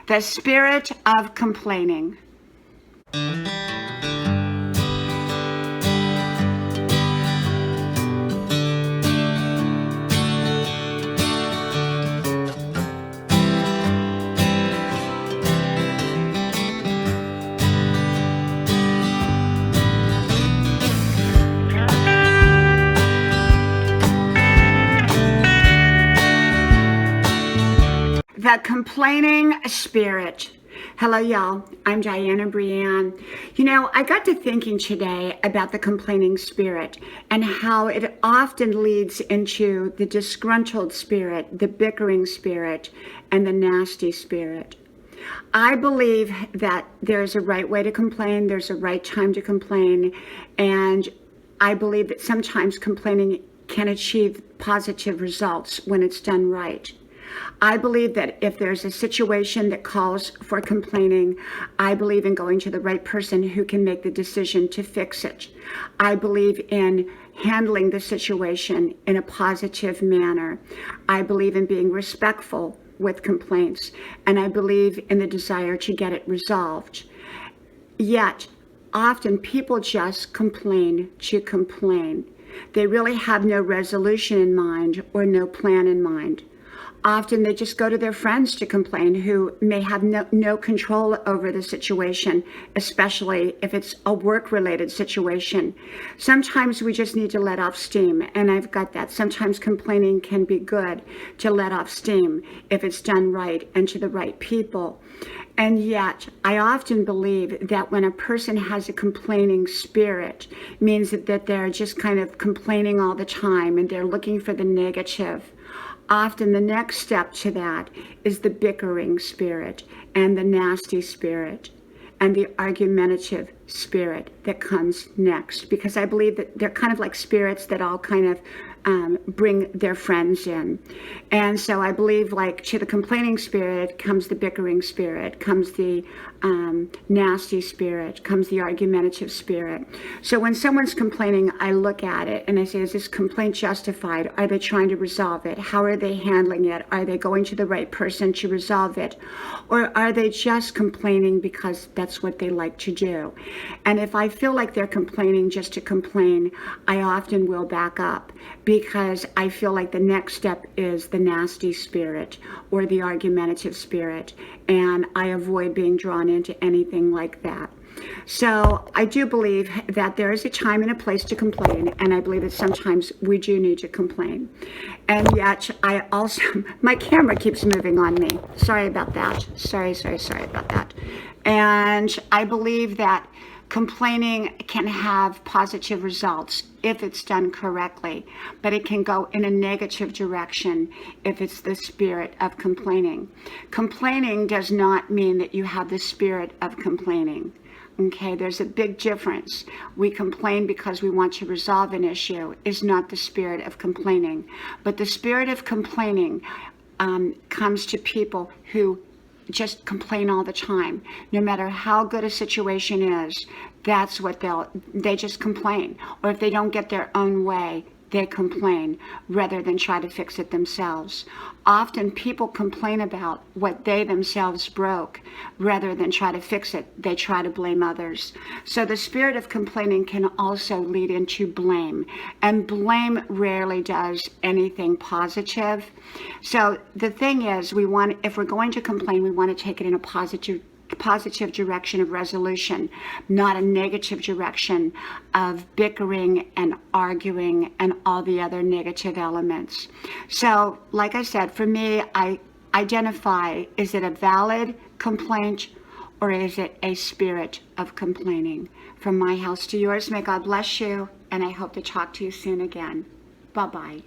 The spirit of complaining. The complaining spirit. Hello, y'all. I'm Diana Brianne. You know, I got to thinking today about the complaining spirit and how it often leads into the disgruntled spirit, the bickering spirit, and the nasty spirit. I believe that there's a right way to complain, there's a right time to complain, and I believe that sometimes complaining can achieve positive results when it's done right. I believe that if there's a situation that calls for complaining, I believe in going to the right person who can make the decision to fix it. I believe in handling the situation in a positive manner. I believe in being respectful with complaints, and I believe in the desire to get it resolved. Yet, often people just complain to complain. They really have no resolution in mind or no plan in mind. Often they just go to their friends to complain who may have no control over the situation, especially if it's a work-related situation. Sometimes we just need to let off steam, and I've got that. Sometimes complaining can be good to let off steam if it's done right and to the right people. And yet, I often believe that when a person has a complaining spirit, means that they're just kind of complaining all the time and they're looking for the negative. Often the next step to that is the bickering spirit and the nasty spirit and the argumentative spirit that comes next, because I believe that they're kind of like spirits that all kind of bring their friends in. And so I believe, like, to the complaining spirit comes the bickering spirit, comes the nasty spirit, comes the argumentative spirit. So when someone's complaining, I look at it and I say, is this complaint justified? Are they trying to resolve it? How are they handling it? Are they going to the right person to resolve it? Or are they just complaining because that's what they like to do? And if I feel like they're complaining just to complain, I often will back up, because I feel like the next step is the nasty spirit or the argumentative spirit, and I avoid being drawn into anything like that. So I do believe that there is a time and a place to complain, and I believe that sometimes we do need to complain. And yet I also, my camera keeps moving on me. Sorry about that. Sorry about that. And I believe that complaining can have positive results if it's done correctly, but it can go in a negative direction if it's the spirit of complaining. Complaining does not mean that you have the spirit of complaining. Okay, there's a big difference. We complain because we want to resolve an issue is not the spirit of complaining. But the spirit of complaining comes to people who just complain all the time. No matter how good a situation is, that's what they just complain. Or if they don't get their own way, they complain rather than try to fix it themselves. Often people complain about what they themselves broke rather than try to fix it. They try to blame others. So the spirit of complaining can also lead into blame, and blame rarely does anything positive. So the thing is, if we're going to complain, we want to take it in a positive direction of resolution, not a negative direction of bickering and arguing and all the other negative elements. So, like I said, for me, I identify, is it a valid complaint or is it a spirit of complaining? From my house to yours, may God bless you, and I hope to talk to you soon again. Bye-bye.